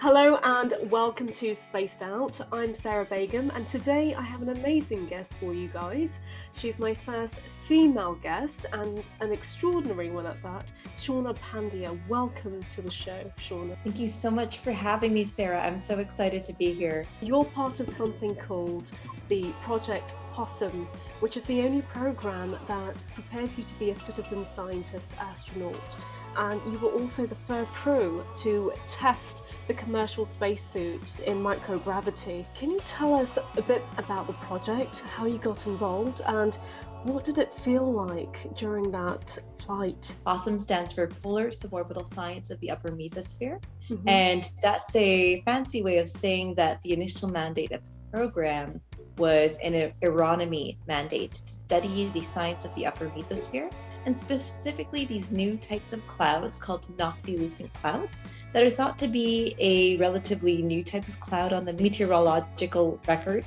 Hello and welcome to Spaced Out. I'm Sarah Begum and today I have an amazing guest for you guys. She's my first female guest and an extraordinary one at that, Shawna Pandya. Welcome to the show, Shawna. Thank you so much for having me, Sarah. I'm so excited to be here. You're part of something called the Project Fossum, which is the only program that prepares you to be a citizen scientist astronaut. And you were also the first crew to test the commercial spacesuit in microgravity. Can you tell us a bit about the project, how you got involved, and what did it feel like during that flight? FOSSUM stands for Polar Suborbital Science of the Upper Mesosphere. And that's a fancy way of saying that the initial mandate of the program was an aeronomy mandate to study the science of the upper mesosphere, and specifically these new types of clouds called noctilucent clouds that are thought to be a relatively new type of cloud on the meteorological record.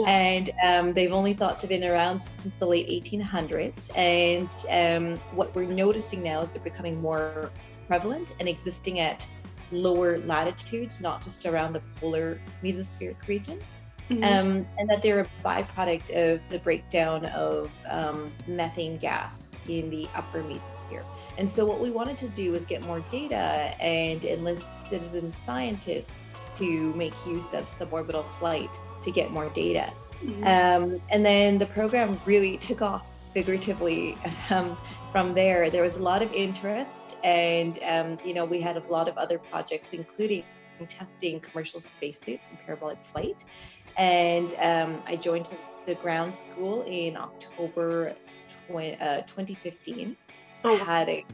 And they've only thought to have been around since the late 1800s. And what we're noticing now is they're becoming more prevalent and existing at lower latitudes, not just around the polar mesospheric regions. And that they're a byproduct of the breakdown of methane gas in the upper mesosphere. And so what we wanted to do was get more data and enlist citizen scientists to make use of suborbital flight to get more data. And then the program really took off figuratively from there. There was a lot of interest and, we had a lot of other projects, including testing commercial spacesuits and parabolic flight. And I joined the ground school in October 2015. Had a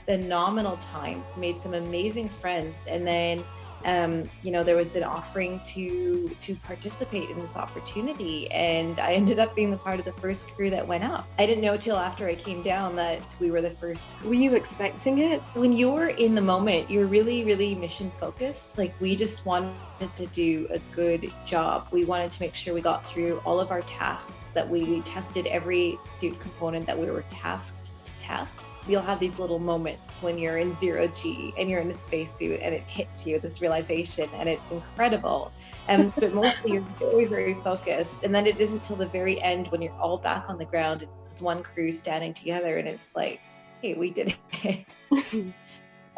phenomenal time, made some amazing friends, and then there was an offering to participate in this opportunity, and I ended up being the part of the first crew that went up. I didn't know till after I came down that we were the first. Were you expecting it? When you're in the moment, you're really, really mission focused. Like, we just wanted to do a good job. We wanted to make sure we got through all of our tasks, that we tested every suit component that we were tasked to test. You'll have these little moments when you're in zero G and you're in a spacesuit and it hits you, this realization, and it's incredible. But mostly you're very, very focused. And then it isn't till the very end when you're all back on the ground and it's one crew standing together and it's like, hey, we did it.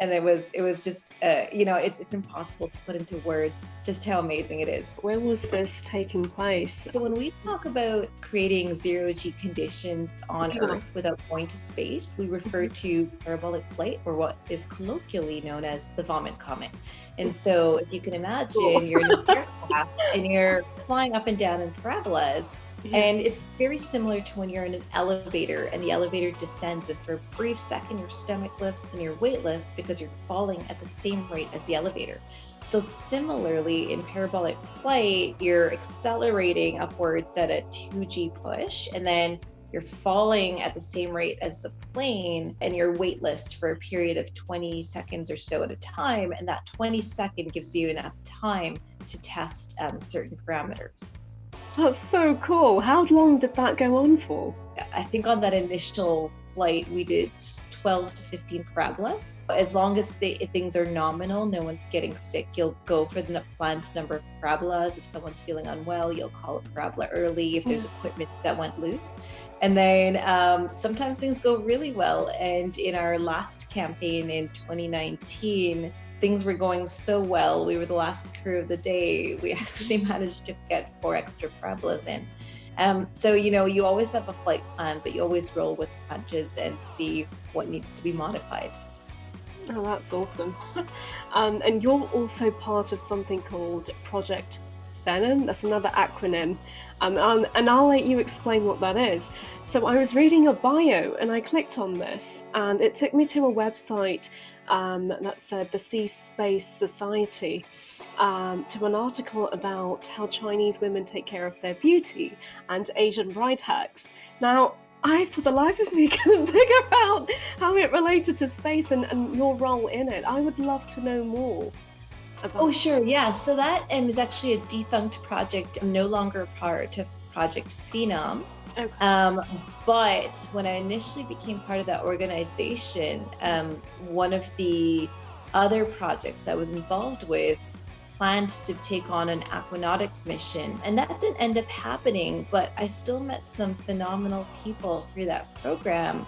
And it was just, it's impossible to put into words just how amazing it is. Where was this taking place? So when we talk about creating zero-G conditions on Earth without going to space, we refer to parabolic flight, or what is colloquially known as the vomit comet. And so if you can imagine, you're in an aircraft and you're flying up and down in parabolas. And it's very similar to when you're in an elevator and the elevator descends, and for a brief second your stomach lifts and you're weightless because you're falling at the same rate as the elevator. So similarly, in parabolic flight, you're accelerating upwards at a 2G push, and then you're falling at the same rate as the plane, and you're weightless for a period of 20 seconds or so at a time. And that 20-second gives you enough time to test certain parameters. That's so cool. How long did that go on for? I think on that initial flight, we did 12 to 15 parabolas. As long as things are nominal, no one's getting sick, you'll go for the planned number of parabolas. If someone's feeling unwell, you'll call a parabola early if there's equipment that went loose. And then sometimes things go really well. And in our last campaign in 2019, things were going so well. We were the last crew of the day. We actually managed to get 4 extra parabolas in. So, you always have a flight plan, but you always roll with the punches and see what needs to be modified. Oh, that's awesome. And you're also part of something called Project Venom. That's another acronym. And I'll let you explain what that is. So I was reading your bio and I clicked on this and it took me to a website that said the Sea Space Society, to an article about how Chinese women take care of their beauty and Asian bride hacks. Now, I, for the life of me, couldn't figure out how it related to space and your role in it. I would love to know more about. Oh, sure. Yeah. So that is actually a defunct project. I'm no longer part of Project Venom. Okay. But when I initially became part of that organization, one of the other projects I was involved with planned to take on an aquanautics mission, and that didn't end up happening, but I still met some phenomenal people through that program.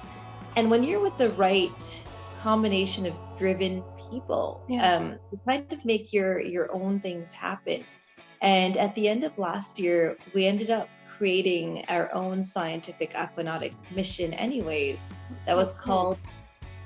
And when you're with the right combination of driven people, you kind of make your own things happen. And at the end of last year, we ended up creating our own scientific aquanautic mission anyways. That was called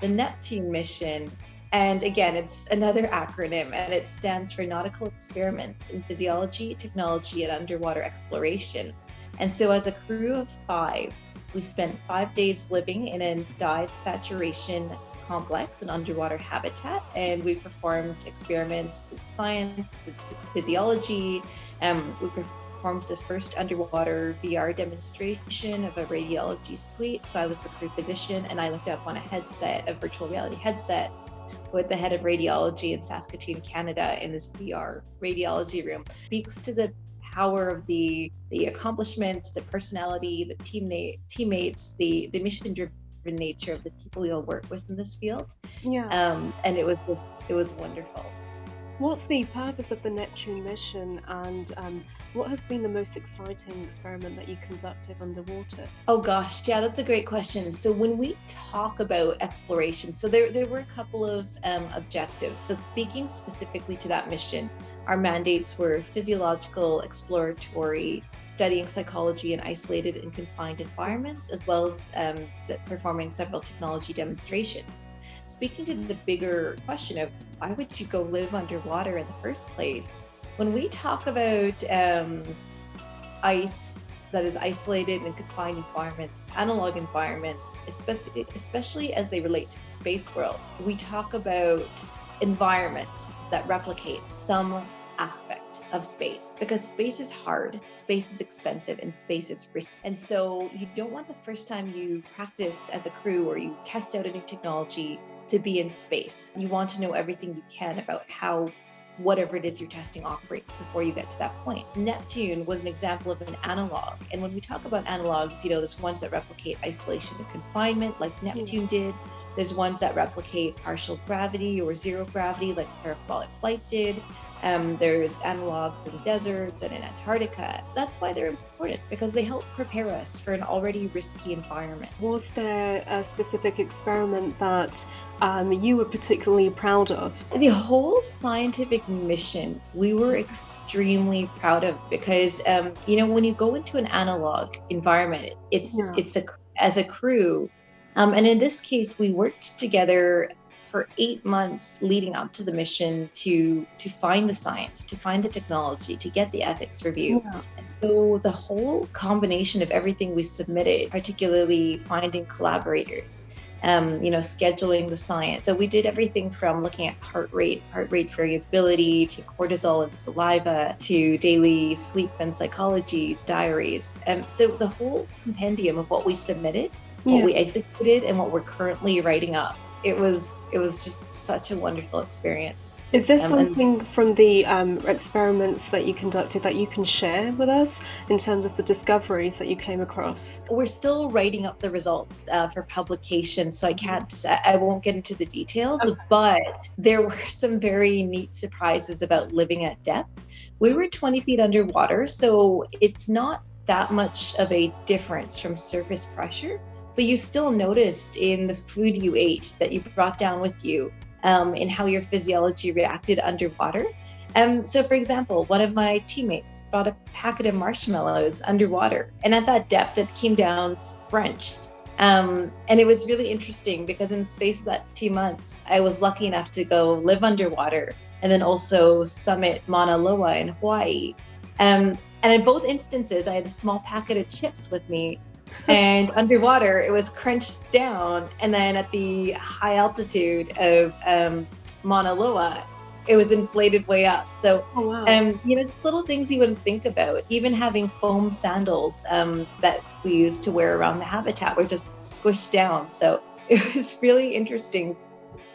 the Neptune mission. And again, it's another acronym, and it stands for Nautical Experiments in Physiology, Technology, and Underwater Exploration. And so as a crew of 5, we spent 5 days living in a dive saturation complex, an underwater habitat, and we performed experiments with science, with physiology. We performed the first underwater VR demonstration of a radiology suite. So I was the crew physician, and I looked up on a virtual reality headset, with the head of radiology in Saskatoon, Canada, in this VR radiology room. Speaks to the power of the accomplishment, the personality, the teammates, the mission-driven nature of the people you'll work with in this field. And it was wonderful. What's the purpose of the Neptune mission, and what has been the most exciting experiment that you conducted underwater? Oh gosh, yeah, that's a great question. So when we talk about exploration, so there were a couple of objectives. So speaking specifically to that mission, our mandates were physiological, exploratory, studying psychology in isolated and confined environments, as well as performing several technology demonstrations. Speaking to the bigger question of why would you go live underwater in the first place? When we talk about ice that is isolated and confined environments, analog environments, especially as they relate to the space world, we talk about environments that replicate some aspect of space, because space is hard, space is expensive, and space is risky. And so you don't want the first time you practice as a crew or you test out a new technology to be in space. You want to know everything you can about how whatever it is you're testing operates before you get to that point. Neptune was an example of an analog. And when we talk about analogs, there's ones that replicate isolation and confinement like Neptune did. There's ones that replicate partial gravity or zero gravity like parabolic flight did. There's analogs in deserts and in Antarctica. That's why they're important, because they help prepare us for an already risky environment. Was there a specific experiment that you were particularly proud of? The whole scientific mission, we were extremely proud of, because when you go into an analog environment, as a crew, and in this case, we worked together for 8 months leading up to the mission to find the science, to find the technology, to get the ethics review. And so the whole combination of everything we submitted, particularly finding collaborators, scheduling the science. So we did everything from looking at heart rate variability, to cortisol and saliva, to daily sleep and psychology diaries. So the whole compendium of what we submitted, what we executed, and what we're currently writing up. It was just such a wonderful experience. Is there something from the experiments that you conducted that you can share with us in terms of the discoveries that you came across? We're still writing up the results for publication, so I won't get into the details, but there were some very neat surprises about living at depth. We were 20 feet underwater, so it's not that much of a difference from surface pressure. But you still noticed in the food you ate that you brought down with you, in how your physiology reacted underwater. So for example, one of my teammates brought a packet of marshmallows underwater, and at that depth it came down Frenched. And it was really interesting because in the space of that 2 months, I was lucky enough to go live underwater and then also summit Mauna Loa in Hawaii. And in both instances, I had a small packet of chips with me. And underwater, it was crunched down. And then at the high altitude of Mauna Loa, it was inflated way up. So, it's little things you wouldn't think about. Even having foam sandals that we used to wear around the habitat were just squished down. So it was really interesting.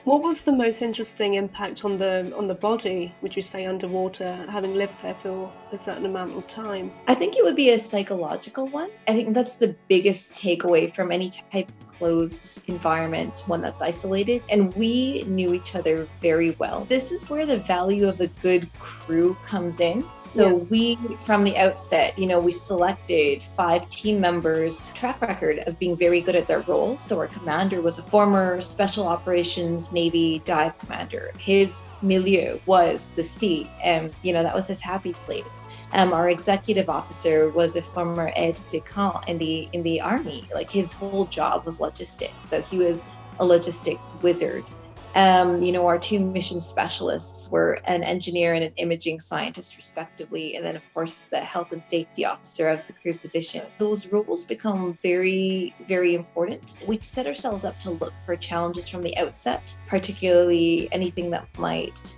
What was the most interesting impact on the body, would you say, underwater, having lived there for a certain amount of time? I think it would be a psychological one. I think that's the biggest takeaway from any type of enclosed environment, one that's isolated, and we knew each other very well. This is where the value of a good crew comes in. So we, from the outset, we selected 5 team members, track record of being very good at their roles. So our commander was a former Special Operations Navy dive commander. His milieu was the sea, and that was his happy place. Our executive officer was a former aide de camp in the army. Like, his whole job was logistics, so he was a logistics wizard. Our 2 mission specialists were an engineer and an imaging scientist, respectively, and then of course the health and safety officer as the crew physician. Those roles become very, very important. We set ourselves up to look for challenges from the outset, particularly anything that might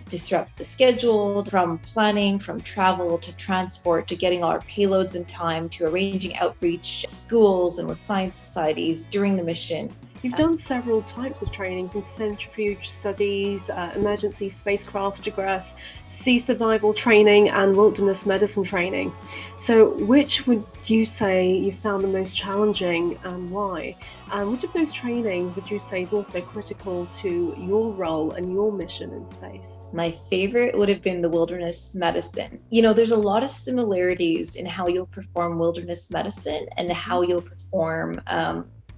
disrupt the schedule, from planning, from travel to transport, to getting our payloads in time, to arranging outreach schools and with science societies during the mission. You've done several types of training, from centrifuge studies, emergency spacecraft egress, sea survival training, and wilderness medicine training. So which would you say you found the most challenging, and why? And which of those training would you say is also critical to your role and your mission in space? My favorite would have been the wilderness medicine. There's a lot of similarities in how you'll perform wilderness medicine and how you'll perform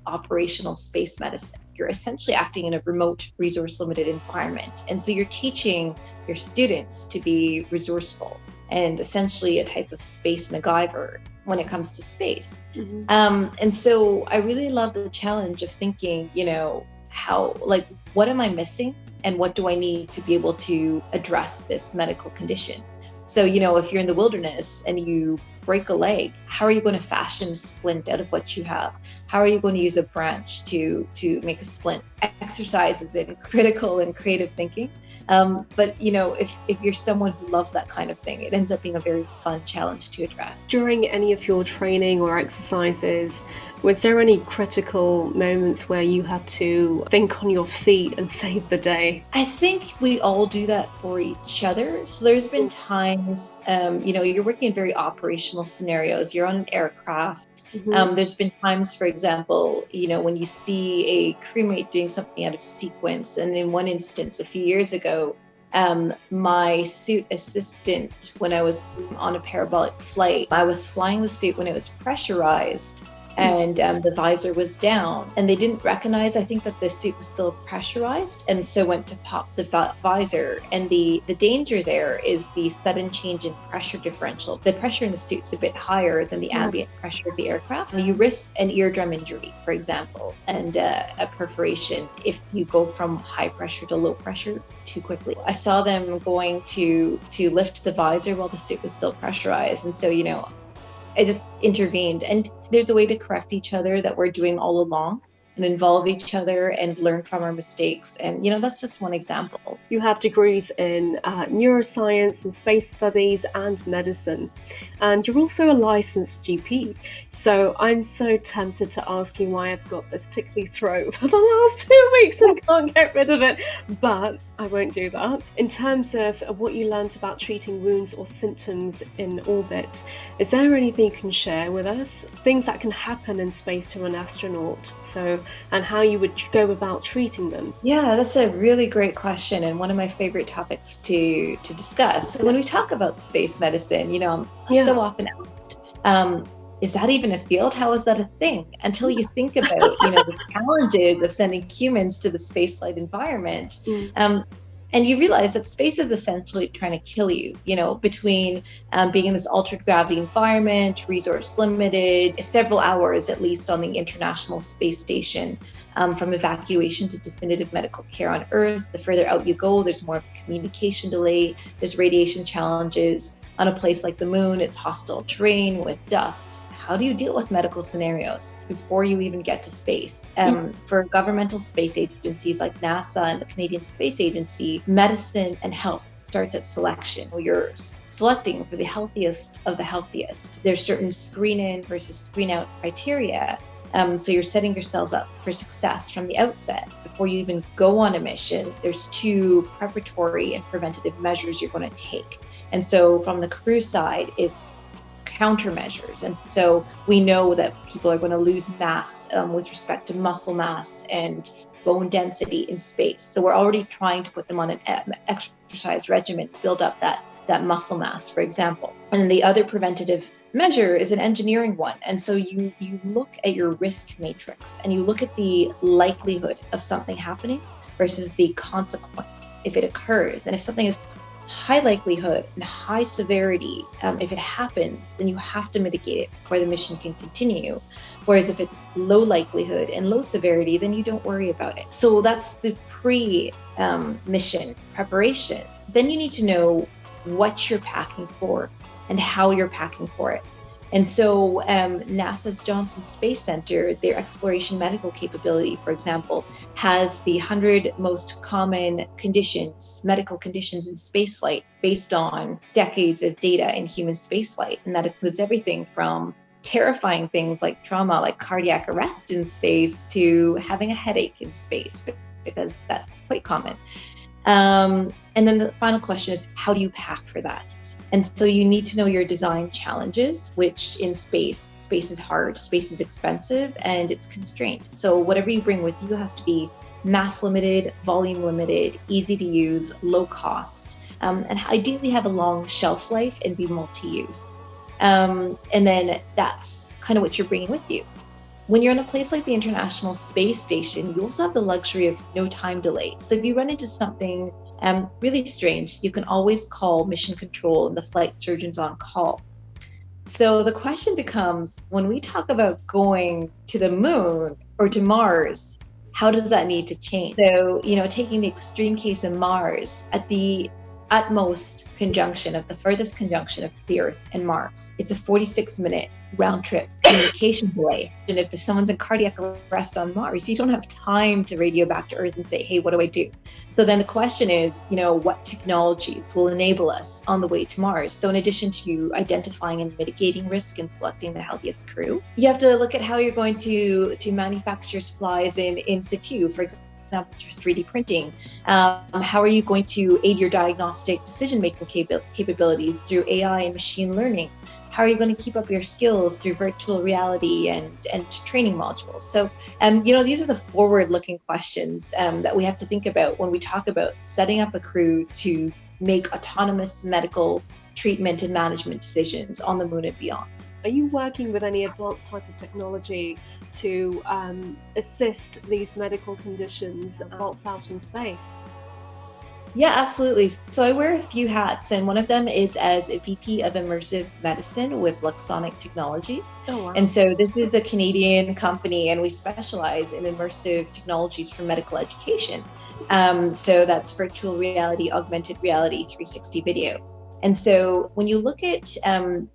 operational space medicine. You're essentially acting in a remote, resource-limited environment. And so you're teaching your students to be resourceful and essentially a type of space MacGyver when it comes to space. And so I really love the challenge of thinking, what am I missing and what do I need to be able to address this medical condition? So, if you're in the wilderness and you break a leg, how are you going to fashion a splint out of what you have? How are you going to use a branch to make a splint? Exercises in critical and creative thinking. But if you're someone who loves that kind of thing, it ends up being a very fun challenge to address. During any of your training or exercises, was there any critical moments where you had to think on your feet and save the day? I think we all do that for each other. So there's been times, you're working in very operational scenarios. You're on an aircraft. There's been times, for example, when you see a crewmate doing something out of sequence. And in one instance, a few years ago, my suit assistant, when I was on a parabolic flight, I was flying the suit when it was pressurized. And the visor was down, and they didn't recognize, I think, that the suit was still pressurized, and so went to pop the visor. And the danger there is the sudden change in pressure differential. The pressure in the suit's a bit higher than the ambient pressure of the aircraft. You risk an eardrum injury, for example, and a perforation if you go from high pressure to low pressure too quickly. I saw them going to lift the visor while the suit was still pressurized, and so I just intervened. And there's a way to correct each other that we're doing all along and involve each other and learn from our mistakes. And, that's just one example. You have degrees in neuroscience and space studies and medicine. And you're also a licensed GP. So I'm so tempted to ask you why I've got this tickly throat for the last 2 weeks and can't get rid of it. But I won't do that. In terms of what you learned about treating wounds or symptoms in orbit, is there anything you can share with us? Things that can happen in space to an astronaut. And how you would go about treating them? Yeah, that's a really great question, and one of my favorite topics to discuss. When we talk about space medicine, I'm so often asked, is that even a field? How is that a thing? Until you think about, the challenges of sending humans to the spaceflight environment. And you realize that space is essentially trying to kill you, between being in this altered gravity environment, resource limited, several hours at least on the International Space Station, from evacuation to definitive medical care on Earth. The further out you go, there's more of a communication delay, there's radiation challenges. On a place like the moon, it's hostile terrain with dust. How do you deal with medical scenarios before you even get to space? For governmental space agencies like NASA and the Canadian Space Agency, medicine and health starts at selection. You're selecting for the healthiest of the healthiest. There's certain screen in versus screen out criteria. So you're setting yourselves up for success from the outset. Before you even go on a mission, there's 2 preparatory and preventative measures you're going to take. And so from the crew side, it's countermeasures. And so we know that people are going to lose mass with respect to muscle mass and bone density in space. So we're already trying to put them on an exercise regimen, build up that muscle mass, for example. And the other preventative measure is an engineering one. And so you look at your risk matrix and you look at the likelihood of something happening versus the consequence if it occurs. And if something is high likelihood and high severity, if it happens, then you have to mitigate it before the mission can continue. Whereas if it's low likelihood and low severity, then you don't worry about it. So that's the pre-mission preparation. Then you need to know what you're packing for and how you're packing for it. And so NASA's Johnson Space Center, their exploration medical capability, for example, has the 100 most common conditions, medical conditions in spaceflight based on decades of data in human spaceflight. And that includes everything from terrifying things like trauma, like cardiac arrest in space, to having a headache in space, because that's quite common. And then the final question is, how do you pack for that? And so you need to know your design challenges, which in space is hard, space is expensive, and it's constrained. So whatever you bring with you has to be mass limited, volume limited, easy to use, low cost, and ideally have a long shelf life and be multi-use. And then that's kind of what you're bringing with you. When you're in a place like the International Space Station, you also have the luxury of no time delay. So if you run into something really strange, you can always call mission control and the flight surgeons on call. So the question becomes, when we talk about going to the moon or to Mars, how does that need to change? So, taking the extreme case of Mars, at the utmost conjunction of the furthest conjunction of the Earth and Mars, it's a 46-minute round trip communication delay. And if someone's in cardiac arrest on Mars, you don't have time to radio back to Earth and say, hey, what do I do? So then the question is, what technologies will enable us on the way to Mars? So in addition to identifying and mitigating risk and selecting the healthiest crew, you have to look at how you're going to manufacture supplies in situ, for example, through 3D printing. How are you going to aid your diagnostic decision-making capabilities through AI and machine learning? How are you going to keep up your skills through virtual reality and training modules? So, these are the forward-looking questions that we have to think about when we talk about setting up a crew to make autonomous medical treatment and management decisions on the moon and beyond. Are you working with any advanced type of technology to assist these medical conditions whilst out in space? Yeah, absolutely. So I wear a few hats, and one of them is as a VP of Immersive Medicine with Luxonic Technologies. Oh, wow. And so this is a Canadian company, and we specialize in immersive technologies for medical education. So that's virtual reality, augmented reality, 360 video. And so when you look at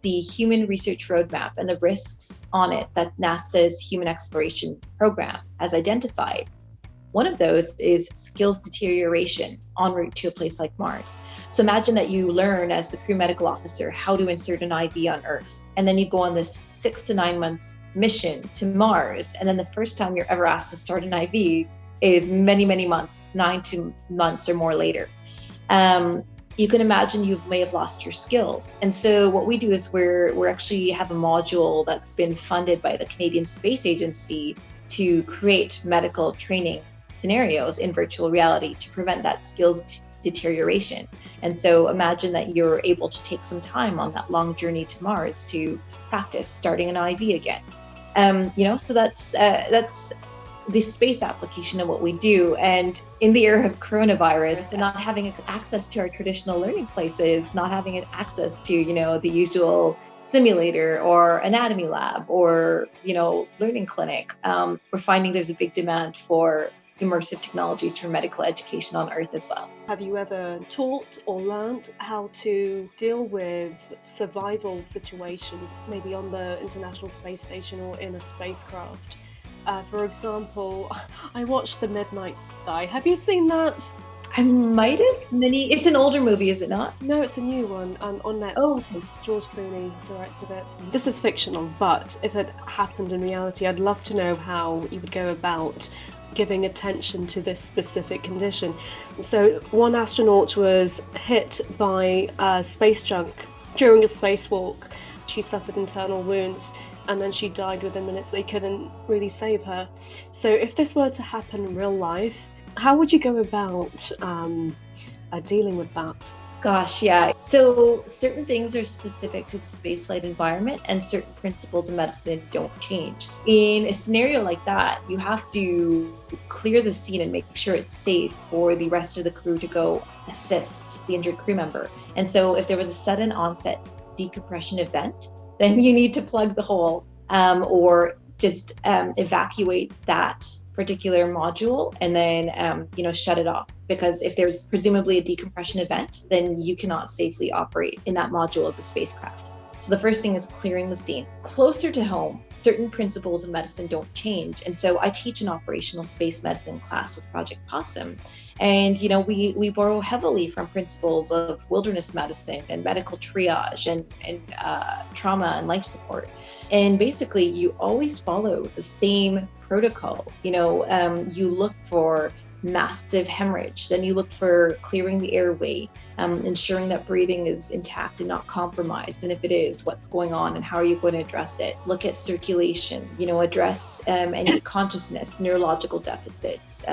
the human research roadmap and the risks on it that NASA's Human Exploration Program has identified, one of those is skills deterioration en route to a place like Mars. So imagine that you learn as the crew medical officer how to insert an IV on Earth, and then you go on this 6 to 9 month mission to Mars, and then the first time you're ever asked to start an IV is many, many months, 9 months or more later. You can imagine you may have lost your skills. And so what we do is we're actually have a module that's been funded by the Canadian Space Agency to create medical training scenarios in virtual reality to prevent that skills deterioration. And so imagine that you're able to take some time on that long journey to Mars to practice starting an IV again. So that's the space application of what we do. And in the era of coronavirus, not having access to our traditional learning places, not having access to, the usual simulator or anatomy lab or, learning clinic, we're finding there's a big demand for immersive technologies for medical education on Earth as well. Have you ever taught or learned how to deal with survival situations, maybe on the International Space Station or in a spacecraft? For example, I watched The Midnight Sky. Have you seen that? I might have. It's an older movie, is it not? No, it's a new one on Netflix. Oh. George Clooney directed it. This is fictional, but if it happened in reality, I'd love to know how you would go about giving attention to this specific condition. So one astronaut was hit by space junk during a spacewalk, She suffered internal wounds and then she died within minutes. They couldn't really save her. So if this were to happen in real life, how would you go about dealing with that? Gosh, yeah. So certain things are specific to the spaceflight environment and certain principles of medicine don't change. In a scenario like that, you have to clear the scene and make sure it's safe for the rest of the crew to go assist the injured crew member. And so if there was a sudden onset decompression event, then you need to plug the hole or just evacuate that particular module and then shut it off, because if there's presumably a decompression event, then you cannot safely operate in that module of the spacecraft. So the first thing is clearing the scene. Closer to home, certain principles of medicine don't change. And so I teach an operational space medicine class with Project Possum. And, we borrow heavily from principles of wilderness medicine and medical triage and trauma and life support. And basically, you always follow the same protocol. You look for massive hemorrhage, then you look for clearing the airway, ensuring that breathing is intact and not compromised, and if it is, what's going on and how are you going to address it. Look at circulation, address any consciousness, neurological deficits,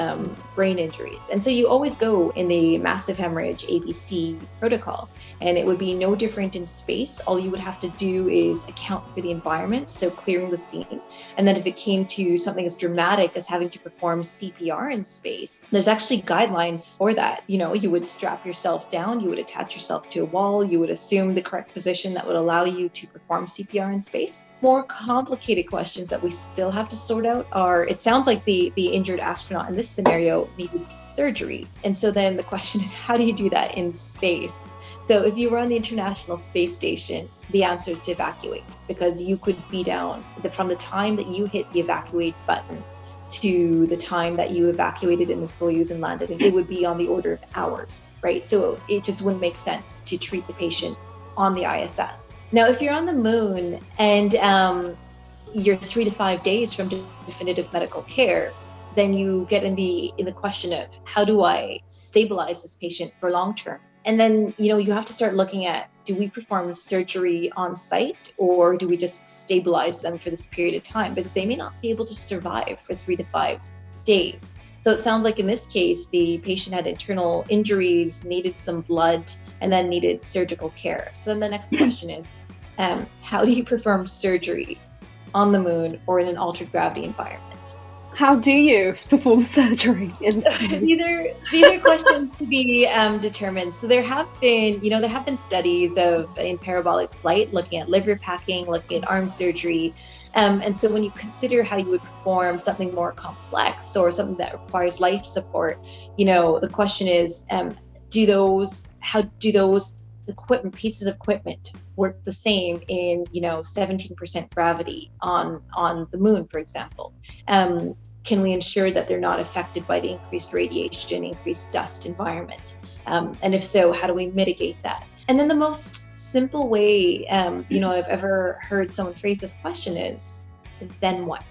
brain injuries. And so you always go in the massive hemorrhage ABC protocol, and it would be no different in space. All you would have to do is account for the environment, so clearing the scene. And then if it came to something as dramatic as having to perform CPR in space, there's actually guidelines for that. You would strap yourself down, you would attach yourself to a wall, you would assume the correct position that would allow you to perform CPR in space. More complicated questions that we still have to sort out are, it sounds like the injured astronaut in this scenario needed surgery. And so then the question is, how do you do that in space? So if you were on the International Space Station, the answer is to evacuate, because you could be down from the time that you hit the evacuate button to the time that you evacuated in the Soyuz and landed, and it would be on the order of hours, right? So it just wouldn't make sense to treat the patient on the ISS. Now, if you're on the moon and you're 3 to 5 days from definitive medical care, then you get in the question of, how do I stabilize this patient for long term? And then, you have to start looking at, do we perform surgery on site, or do we just stabilize them for this period of time? Because they may not be able to survive for 3 to 5 days. So it sounds like in this case, the patient had internal injuries, needed some blood, and then needed surgical care. So then the next question is, how do you perform surgery on the moon or in an altered gravity environment? How do you perform surgery in space? These are questions to be determined. So there have been studies in parabolic flight looking at liver packing, looking at arm surgery. And so when you consider how you would perform something more complex or something that requires life support, the question is, how do those pieces of equipment work the same in 17% gravity on the moon, for example? Can we ensure that they're not affected by the increased radiation, increased dust environment? And if so, how do we mitigate that? And then the most simple way I've ever heard someone phrase this question is, then what?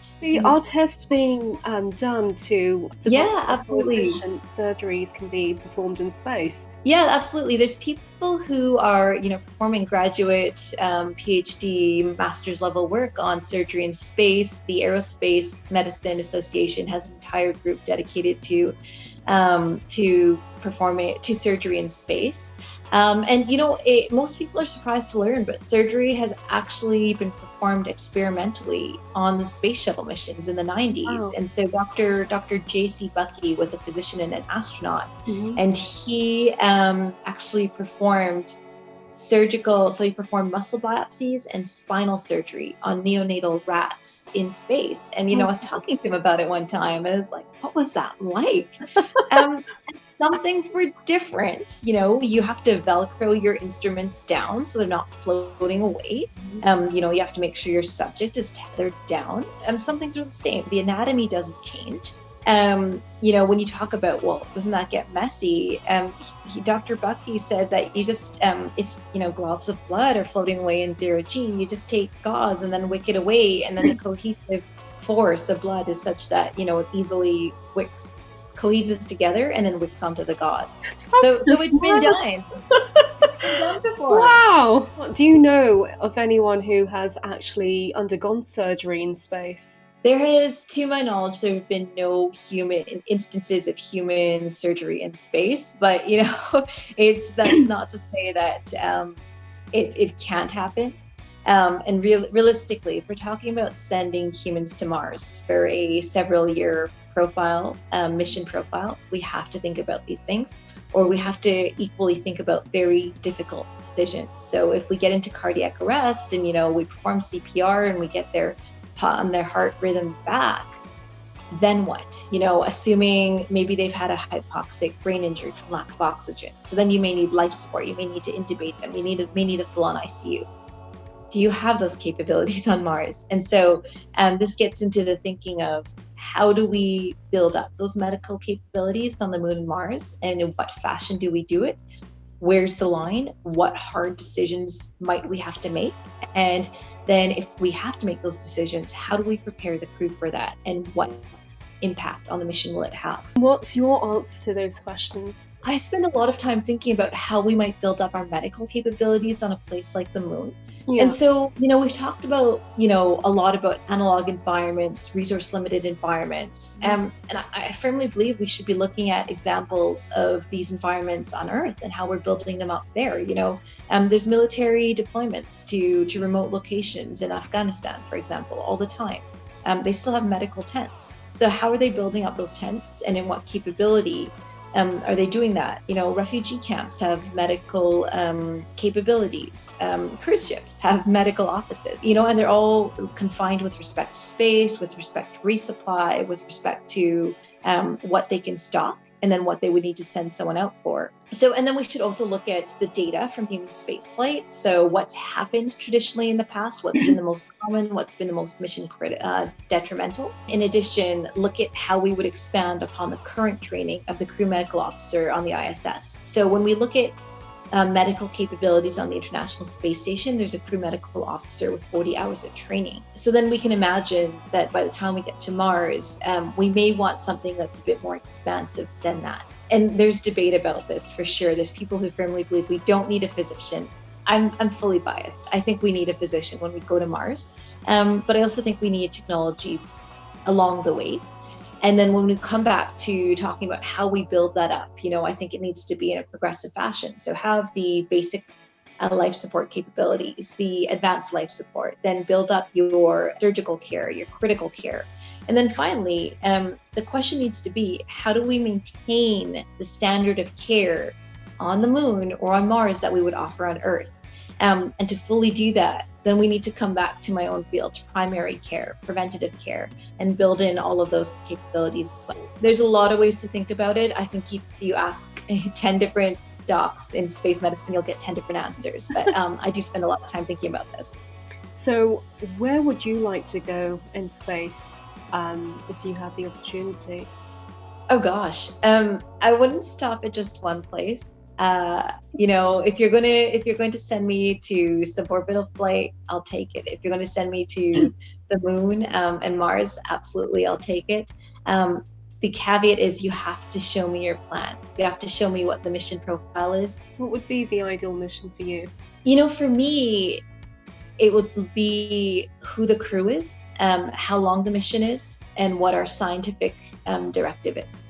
Are tests being done to yeah, absolutely. Surgeries can be performed in space? Yeah, absolutely. There's people who are performing graduate, PhD, master's level work on surgery in space. The Aerospace Medicine Association has an entire group dedicated to performing surgery in space. Most people are surprised to learn, but surgery has actually been performed experimentally on the space shuttle missions in the 90s. Oh. And so Dr. J.C. Bucky was a physician and an astronaut, and he actually performed he performed muscle biopsies and spinal surgery on neonatal rats in space. And, I was talking to him about it one time, and I was like, what was that like? Some things were different. You have to Velcro your instruments down so they're not floating away. You have to make sure your subject is tethered down. Some things are the same. The anatomy doesn't change. When you talk about, well, doesn't that get messy? Dr. Bucky said that you just, if, globs of blood are floating away in 0G, you just take gauze and then wick it away. And then the cohesive force of blood is such that, it easily coheses together and then wicks onto the gauze. So it's been done. done before. Wow! Do you know of anyone who has actually undergone surgery in space? There has, to my knowledge, there have been no human instances of human surgery in space, but that's not to say that it can't happen. And realistically, if we're talking about sending humans to Mars for a several year mission profile, we have to think about these things, or we have to equally think about very difficult decisions. So if we get into cardiac arrest and, we perform CPR and we get their heart rhythm back, then what? Assuming maybe they've had a hypoxic brain injury from lack of oxygen. So then you may need life support. You may need to intubate them. You may need a full-on ICU. Do you have those capabilities on Mars? And so this gets into the thinking of how do we build up those medical capabilities on the Moon and Mars, and in what fashion do we do it? Where's the line? What hard decisions might we have to make? And then if we have to make those decisions, how do we prepare the crew for that? And what impact on the mission will it have? What's your answer to those questions? I spend a lot of time thinking about how we might build up our medical capabilities on a place like the Moon. Yeah. And so, we've talked about, a lot about analog environments, resource limited environments. And I firmly believe we should be looking at examples of these environments on Earth and how we're building them up there. There's military deployments to remote locations in Afghanistan, for example, all the time. They still have medical tents. So how are they building up those tents, and in what capability are they doing that? Refugee camps have medical capabilities. Cruise ships have medical offices, and they're all confined with respect to space, with respect to resupply, with respect to what they can stock, and then what they would need to send someone out for. So, and then we should also look at the data from human spaceflight. So what's happened traditionally in the past, what's been the most common, what's been the most mission detrimental. In addition, look at how we would expand upon the current training of the crew medical officer on the ISS. So when we look at medical capabilities on the International Space Station, there's a crew medical officer with 40 hours of training. So then we can imagine that by the time we get to Mars, we may want something that's a bit more expansive than that. And there's debate about this for sure. There's people who firmly believe we don't need a physician. I'm fully biased. I think we need a physician when we go to Mars. But I also think we need technology along the way. And then when we come back to talking about how we build that up, I think it needs to be in a progressive fashion. So have the basic life support capabilities, the advanced life support, then build up your surgical care, your critical care. And then finally, the question needs to be, how do we maintain the standard of care on the Moon or on Mars that we would offer on Earth? And to fully do that, then we need to come back to my own field, primary care, preventative care, and build in all of those capabilities as well. There's a lot of ways to think about it. I think if you ask 10 different docs in space medicine, you'll get 10 different answers. But I do spend a lot of time thinking about this. So where would you like to go in space if you had the opportunity? Oh gosh, I wouldn't stop at just one place. If you're going to send me to suborbital flight, I'll take it. If you're going to send me to the Moon and Mars, absolutely, I'll take it. The caveat is you have to show me your plan. You have to show me what the mission profile is. What would be the ideal mission for you? For me, it would be who the crew is, how long the mission is, and what our scientific directive is.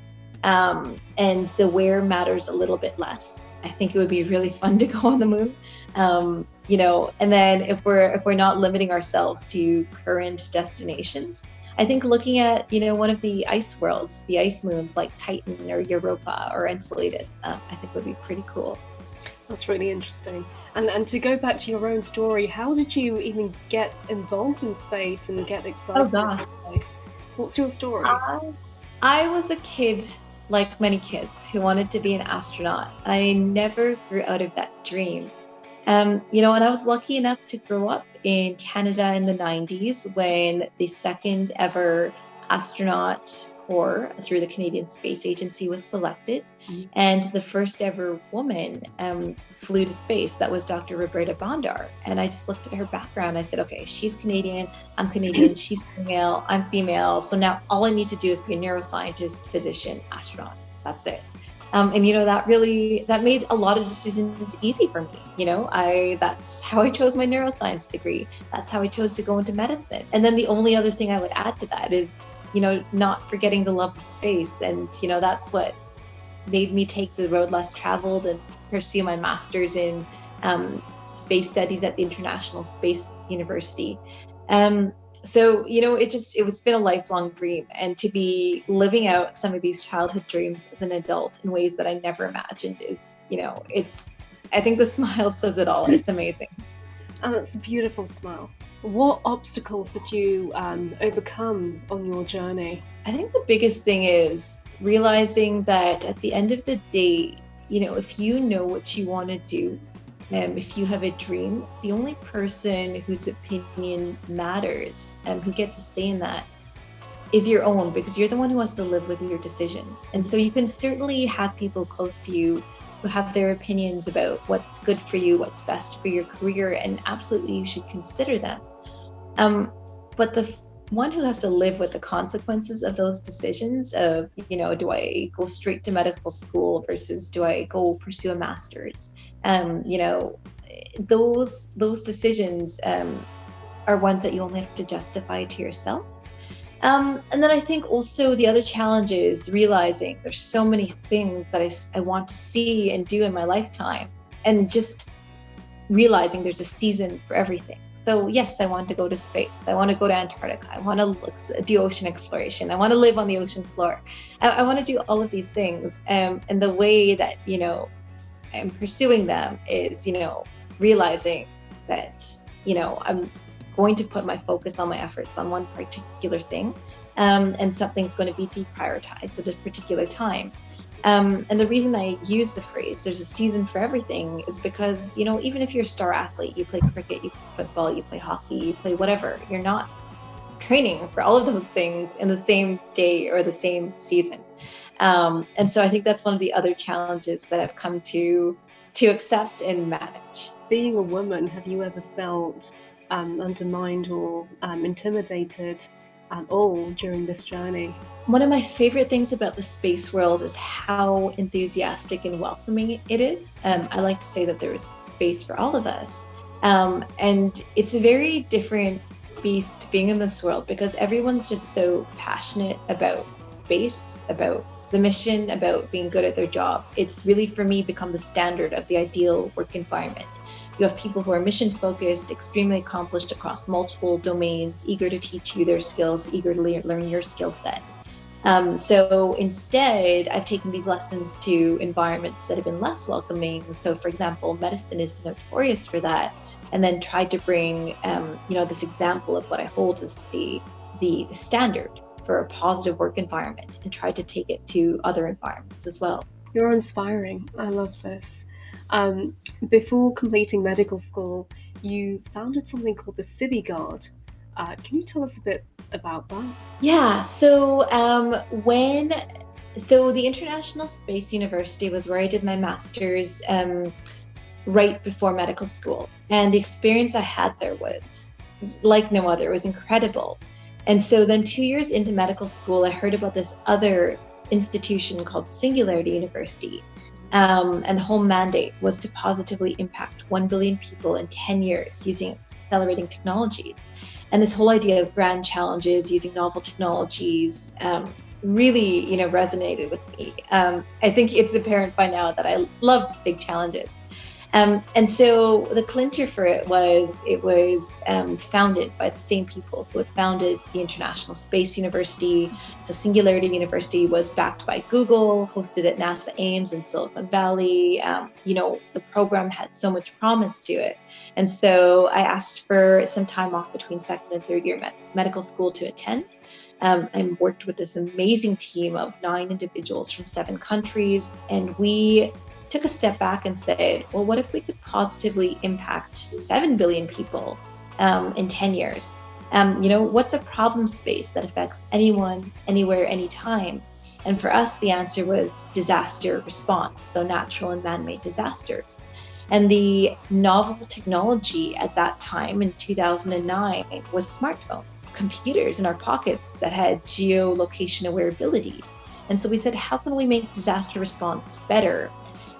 And the where matters a little bit less. I think it would be really fun to go on the Moon, and then if we're not limiting ourselves to current destinations, I think looking at, one of the ice worlds, the ice moons like Titan or Europa or Enceladus, I think would be pretty cool. That's really interesting. And to go back to your own story, how did you even get involved in space and get excited about space? What's your story? I was a kid, like many kids, who wanted to be an astronaut. I never grew out of that dream. And I was lucky enough to grow up in Canada in the 90s when the second ever astronaut corps through the Canadian Space Agency was selected. Mm-hmm. And the first ever woman flew to space. That was Dr. Roberta Bondar. And I just looked at her background. I said, okay, she's Canadian, I'm Canadian, she's female, I'm female. So now all I need to do is be a neuroscientist, physician, astronaut. That's it. And that made a lot of decisions easy for me. That's how I chose my neuroscience degree. That's how I chose to go into medicine. And then the only other thing I would add to that is, not forgetting the love of space. And that's what made me take the road less traveled and pursue my master's in space studies at the International Space University. So, it's been a lifelong dream, and to be living out some of these childhood dreams as an adult in ways that I never imagined is, I think the smile says it all. It's amazing. And it's a beautiful smile. What obstacles did you overcome on your journey? I think the biggest thing is realizing that at the end of the day, if you know what you want to do, if you have a dream, the only person whose opinion matters and who gets a say in that is your own, because you're the one who has to live with your decisions. And so you can certainly have people close to you who have their opinions about what's good for you, what's best for your career, and absolutely you should consider them. But the one who has to live with the consequences of those decisions of, do I go straight to medical school versus do I go pursue a master's? Those decisions are ones that you only have to justify to yourself. And then I think also the other challenge is realizing there's so many things that I want to see and do in my lifetime, and just realizing there's a season for everything. So yes, I want to go to space. I want to go to Antarctica. I want to do ocean exploration. I want to live on the ocean floor. I want to do all of these things. And the way that, I'm pursuing them is, realizing that, I'm going to put my focus on my efforts on one particular thing. And something's going to be deprioritized at a particular time. And the reason I use the phrase, there's a season for everything, is because, even if you're a star athlete, you play cricket, you play football, you play hockey, you play whatever, you're not training for all of those things in the same day or the same season. And so I think that's one of the other challenges that I've come to accept and manage. Being a woman, have you ever felt undermined or intimidated at all during this journey? One of my favorite things about the space world is how enthusiastic and welcoming it is. I like to say that there is space for all of us. And it's a very different beast being in this world, because everyone's just so passionate about space, about the mission, about being good at their job. It's really, for me, become the standard of the ideal work environment. You have people who are mission focused, extremely accomplished across multiple domains, eager to teach you their skills, eager to learn your skill set. So instead, I've taken these lessons to environments that have been less welcoming. So for example, medicine is notorious for that. And then tried to bring, this example of what I hold as the standard for a positive work environment, and tried to take it to other environments as well. You're inspiring. I love this. Before completing medical school, you founded something called the Civi Guard. Can you tell us a bit about that? Yeah, so the International Space University was where I did my master's right before medical school. And the experience I had there was like no other. It was incredible. And so then 2 years into medical school, I heard about this other institution called Singularity University. And the whole mandate was to positively impact 1 billion people in 10 years using accelerating technologies. And this whole idea of grand challenges using novel technologies really, resonated with me. I think it's apparent by now that I love big challenges. And so the clincher for it was founded by the same people who had founded the International Space University. So Singularity University was backed by Google, hosted at NASA Ames in Silicon Valley. The program had so much promise to it. And so I asked for some time off between second and third year medical school to attend. I worked with this amazing team of 9 individuals from 7 countries, and we took a step back and said, well, what if we could positively impact 7 billion people in 10 years? What's a problem space that affects anyone, anywhere, anytime? And for us, the answer was disaster response, so natural and man-made disasters. And the novel technology at that time in 2009 was smartphone, computers in our pockets that had geolocation aware abilities. And so we said, how can we make disaster response better?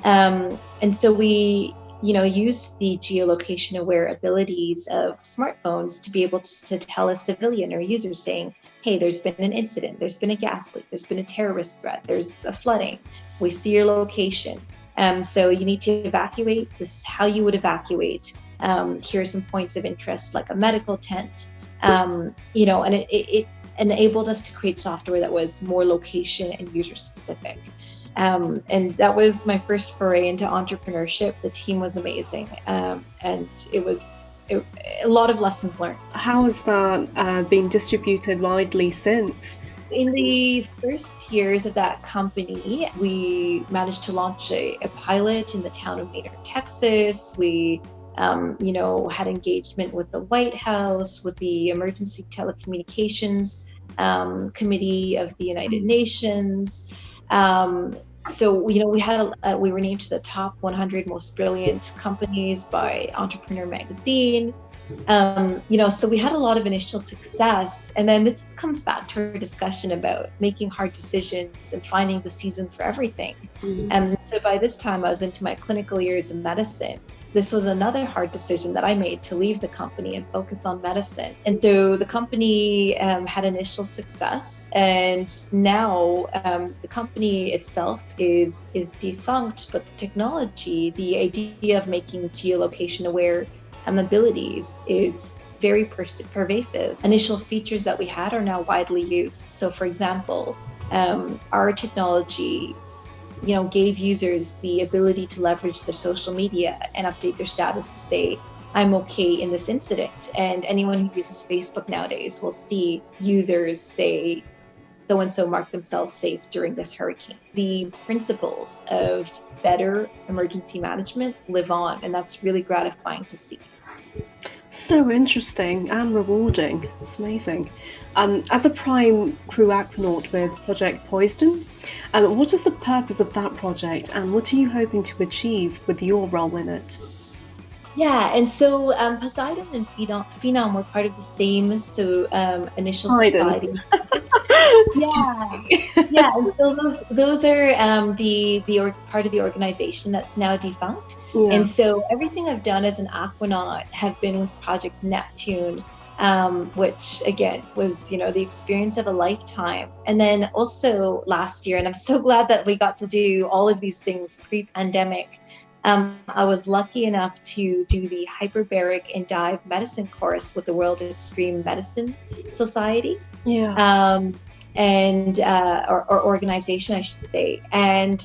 And so we, use the geolocation aware abilities of smartphones to be able to tell a civilian or user saying, hey, there's been an incident, there's been a gas leak, there's been a terrorist threat, there's a flooding, we see your location. So you need to evacuate. This is how you would evacuate. Here are some points of interest, like a medical tent. And it enabled us to create software that was more location and user specific. And that was my first foray into entrepreneurship. The team was amazing. And it was a lot of lessons learned. How has that been distributed widely since? In the first years of that company, we managed to launch a pilot in the town of Maynard, Texas. We, had engagement with the White House, with the Emergency Telecommunications Committee of the United Nations. So, we were named to the top 100 most brilliant companies by Entrepreneur Magazine. So we had a lot of initial success. And then this comes back to our discussion about making hard decisions and finding the season for everything. Mm-hmm. And so by this time I was into my clinical years in medicine. This was another hard decision that I made to leave the company and focus on medicine. And so the company had initial success, and now the company itself is defunct, but the technology, the idea of making geolocation aware abilities is very pervasive. Initial features that we had are now widely used. So for example, our technology gave users the ability to leverage their social media and update their status to say, I'm okay in this incident. And anyone who uses Facebook nowadays will see users say, so-and-so marked themselves safe during this hurricane. The principles of better emergency management live on, and that's really gratifying to see. So interesting and rewarding. It's amazing. As a prime crew Aquanaut with Project Poison, what is the purpose of that project, and what are you hoping to achieve with your role in it? Yeah, and so Poseidon and Phenom were part of the same initial society. Yeah, and so those are the part of the organization that's now defunct. Yeah. And so everything I've done as an Aquanaut have been with Project Neptune, which again was the experience of a lifetime. And then also last year, and I'm so glad that we got to do all of these things pre-pandemic. I was lucky enough to do the hyperbaric and dive medicine course with the World Extreme Medicine Society. Yeah. Or organization, I should say. And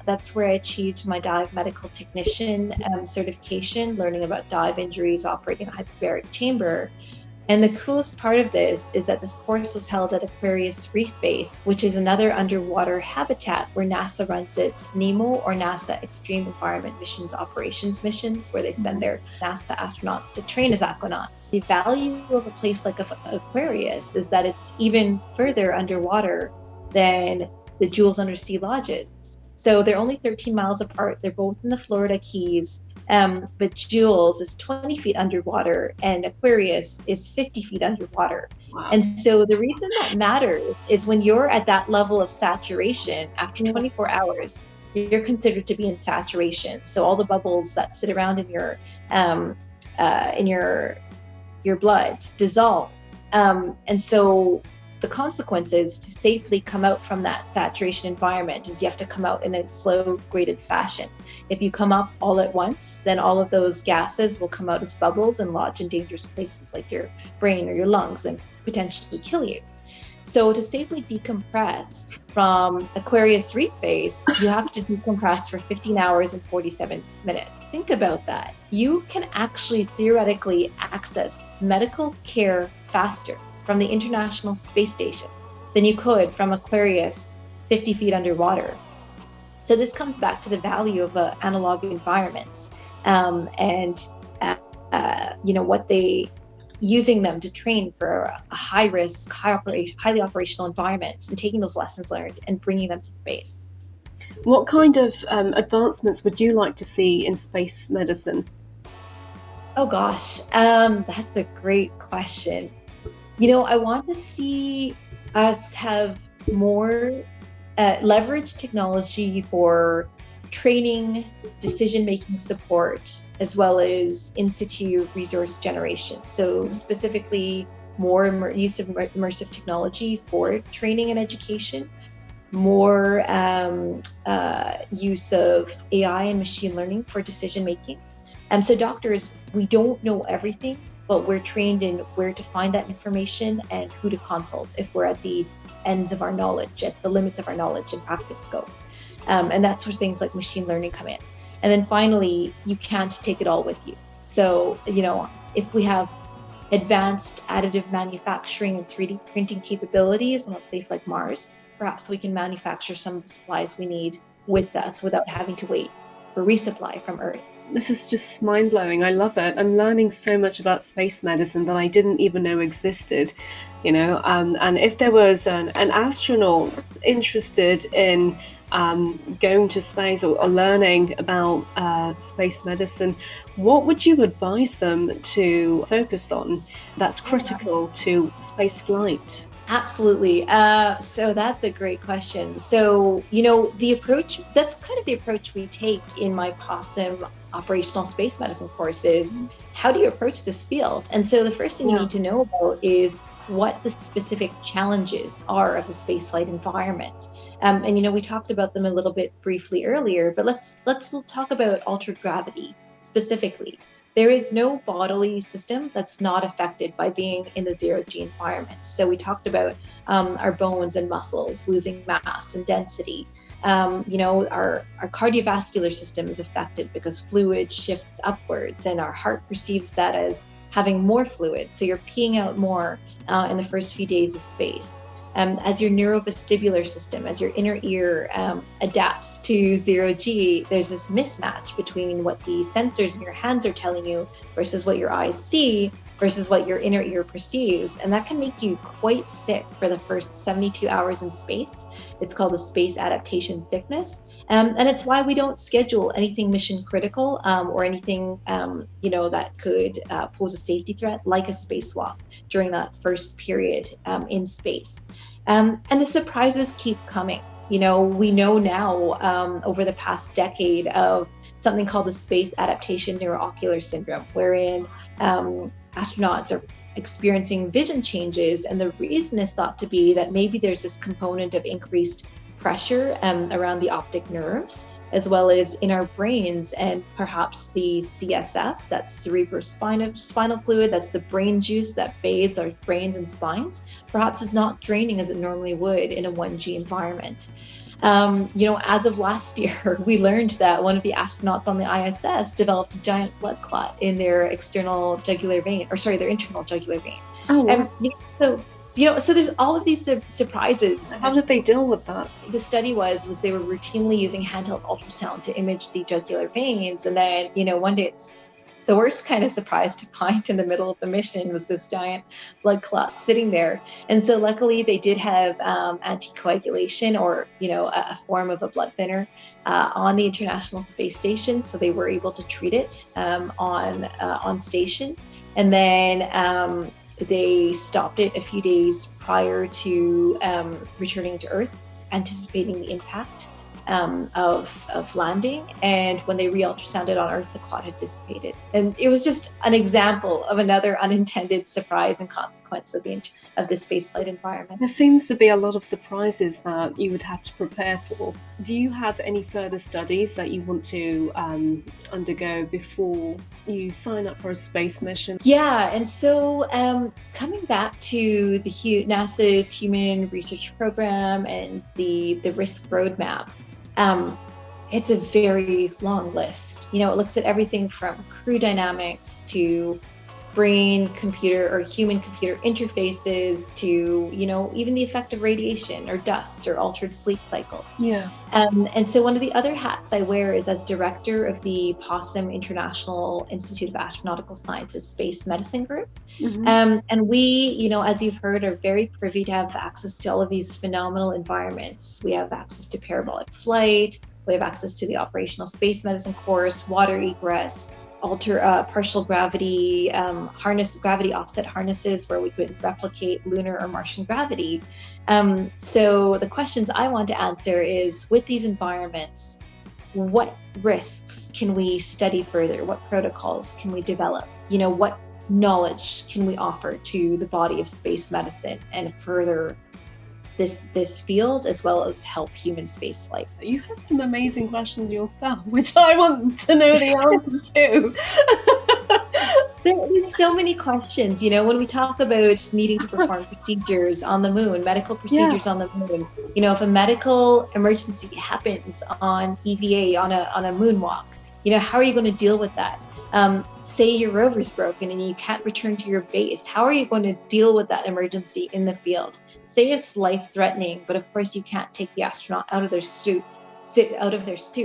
that's where I achieved my dive medical technician certification, learning about dive injuries, operating a hyperbaric chamber. And the coolest part of this is that this course was held at Aquarius Reef Base, which is another underwater habitat where NASA runs its NEMO, or NASA Extreme Environment Missions Operations missions, where they send their NASA astronauts to train as aquanauts. The value of a place like Aquarius is that it's even further underwater than the Jules Undersea Lodges. So they're only 13 miles apart. They're both in the Florida Keys. But Jules is 20 feet underwater and Aquarius is 50 feet underwater. Wow. And so the reason that matters is when you're at that level of saturation, after 24 hours, you're considered to be in saturation. So all the bubbles that sit around in your blood dissolve. And so the consequences to safely come out from that saturation environment is you have to come out in a slow graded fashion. If you come up all at once, then all of those gases will come out as bubbles and lodge in dangerous places like your brain or your lungs and potentially kill you. So to safely decompress from Aquarius Reef Base, you have to decompress for 15 hours and 47 minutes. Think about that. You can actually theoretically access medical care faster from the International Space Station than you could from Aquarius 50 feet underwater. So this comes back to the value of analog environments what they using them to train for a high risk, highly operational environment, and taking those lessons learned and bringing them to space. What kind of advancements would you like to see in space medicine? Oh gosh, that's a great question. I want to see us have more leverage technology for training, decision-making support, as well as in situ resource generation. So specifically, more use of immersive technology for training and education, more use of AI and machine learning for decision-making. So doctors, we don't know everything, but we're trained in where to find that information and who to consult if we're at the ends of our knowledge, at the limits of our knowledge and practice scope. And that's where things like machine learning come in. And then finally, you can't take it all with you. So, if we have advanced additive manufacturing and 3D printing capabilities on a place like Mars, perhaps we can manufacture some of the supplies we need with us without having to wait for resupply from Earth. This is just mind-blowing. I love it. I'm learning so much about space medicine that I didn't even know existed, and if there was an astronaut interested in going to space or learning about space medicine, what would you advise them to focus on that's critical to space flight? Absolutely. So that's a great question. So, the approach, that's kind of the approach we take in my possum operational space medicine course is, how do you approach this field? And so the first thing you need to know about is what the specific challenges are of the spaceflight environment. And we talked about them a little bit briefly earlier, but let's talk about altered gravity specifically. There is no bodily system that's not affected by being in the zero-G environment. So we talked about our bones and muscles losing mass and density. Our cardiovascular system is affected because fluid shifts upwards, and our heart perceives that as having more fluid. So you're peeing out more in the first few days of space. As your neurovestibular system, as your inner ear adapts to zero-G, there's this mismatch between what the sensors in your hands are telling you versus what your eyes see versus what your inner ear perceives. And that can make you quite sick for the first 72 hours in space. It's called a space adaptation sickness. And it's why we don't schedule anything mission critical or anything, that could pose a safety threat, like a spacewalk during that first period in space. And the surprises keep coming. We know now over the past decade of something called the space adaptation neuroocular syndrome, wherein astronauts are experiencing vision changes. And the reason is thought to be that maybe there's this component of increased pressure around the optic nerves, as well as in our brains, and perhaps the CSF, that's cerebrospinal fluid, that's the brain juice that bathes our brains and spines, perhaps is not draining as it normally would in a 1G environment. As of last year, we learned that one of the astronauts on the ISS developed a giant blood clot in their internal jugular vein. Oh, wow. So there's all of these surprises. How did they deal with that? The study was they were routinely using handheld ultrasound to image the jugular veins. And then, one day it's the worst kind of surprise to find in the middle of the mission was this giant blood clot sitting there. And so luckily they did have anticoagulation or, a form of a blood thinner on the International Space Station. So they were able to treat it on station. And then they stopped it a few days prior to returning to Earth, anticipating the impact of landing. And when they re-ultrasounded on Earth, the clot had dissipated. And it was just an example of another unintended surprise and consequence of the spaceflight environment. There seems to be a lot of surprises that you would have to prepare for. Do you have any further studies that you want to undergo before you sign up for a space mission? Yeah, and so coming back to the NASA's Human Research Program and the risk roadmap, it's a very long list. It looks at everything from crew dynamics to brain-computer or human-computer interfaces to, even the effect of radiation or dust or altered sleep cycles. Yeah. And so one of the other hats I wear is as director of the POSSUM International Institute of Astronautical Sciences Space Medicine Group. Mm-hmm. And we, as you've heard, are very privy to have access to all of these phenomenal environments. We have access to parabolic flight, we have access to the operational space medicine course, water egress, partial gravity gravity offset harnesses where we could replicate lunar or Martian gravity. So the questions I want to answer is, with these environments, what risks can we study further? What protocols can we develop? What knowledge can we offer to the body of space medicine and further this field, as well as help human space flight? You have some amazing questions yourself, which I want to know the answers to. There's so many questions, when we talk about needing to perform procedures on the moon, medical procedures on the moon, if a medical emergency happens on EVA, on a moonwalk, how are you going to deal with that? Say your rover's broken and you can't return to your base. How are you going to deal with that emergency in the field? Say it's life-threatening, but of course you can't take the astronaut out of their suit.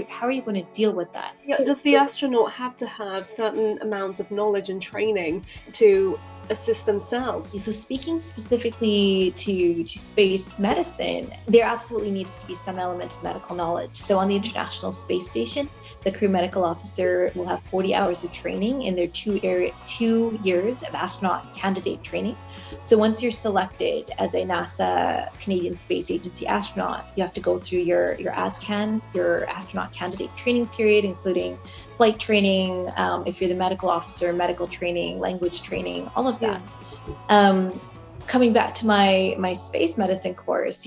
How are you going to deal with that? Yeah, does the astronaut have to have certain amount of knowledge and training to assist themselves? So speaking specifically to space medicine, there absolutely needs to be some element of medical knowledge. So on the International Space Station, the crew medical officer will have 40 hours of training in their 2 years of astronaut candidate training. So once you're selected as a NASA Canadian Space Agency astronaut, you have to go through your ASCAN, your astronaut candidate training period, including flight training, if you're the medical officer, medical training, language training, all of that. Coming back to my space medicine course,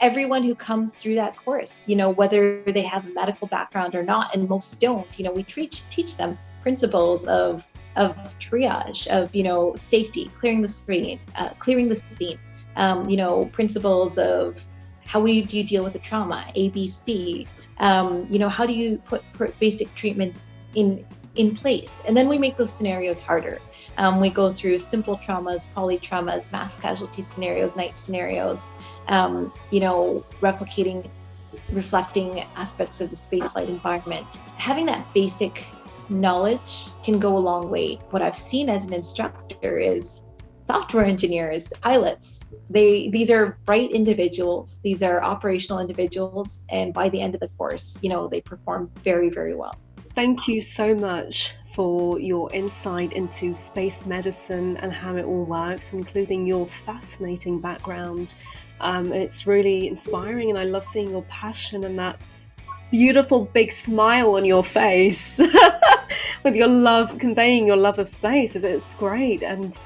everyone who comes through that course, whether they have a medical background or not, and most don't, we teach them principles of triage, of safety, clearing the scene, principles of how do you deal with a trauma, ABC, how do you put basic treatments in place? And then we make those scenarios harder. We go through simple traumas, polytraumas, mass casualty scenarios, night scenarios, reflecting aspects of the spaceflight environment. Having that basic knowledge can go a long way. What I've seen as an instructor is software engineers, pilots. These are bright individuals. These are operational individuals. And by the end of the course, they perform very, very well. Thank you so much for your insight into space medicine and how it all works, including your fascinating background. It's really inspiring, and I love seeing your passion and that beautiful big smile on your face with your love, conveying your love of space. It's great. And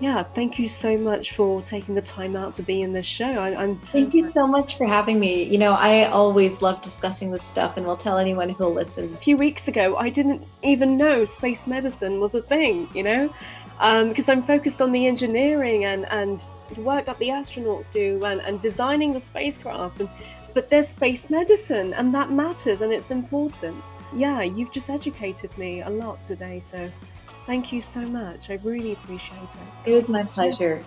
yeah, thank you so much for taking the time out to be in this show. Thank you so much for having me. I always love discussing this stuff, and will tell anyone who'll listen. A few weeks ago, I didn't even know space medicine was a thing, because I'm focused on the engineering and the work that the astronauts do and designing the spacecraft. But there's space medicine, and that matters, and it's important. Yeah, you've just educated me a lot today, so thank you so much. I really appreciate it. It was my pleasure.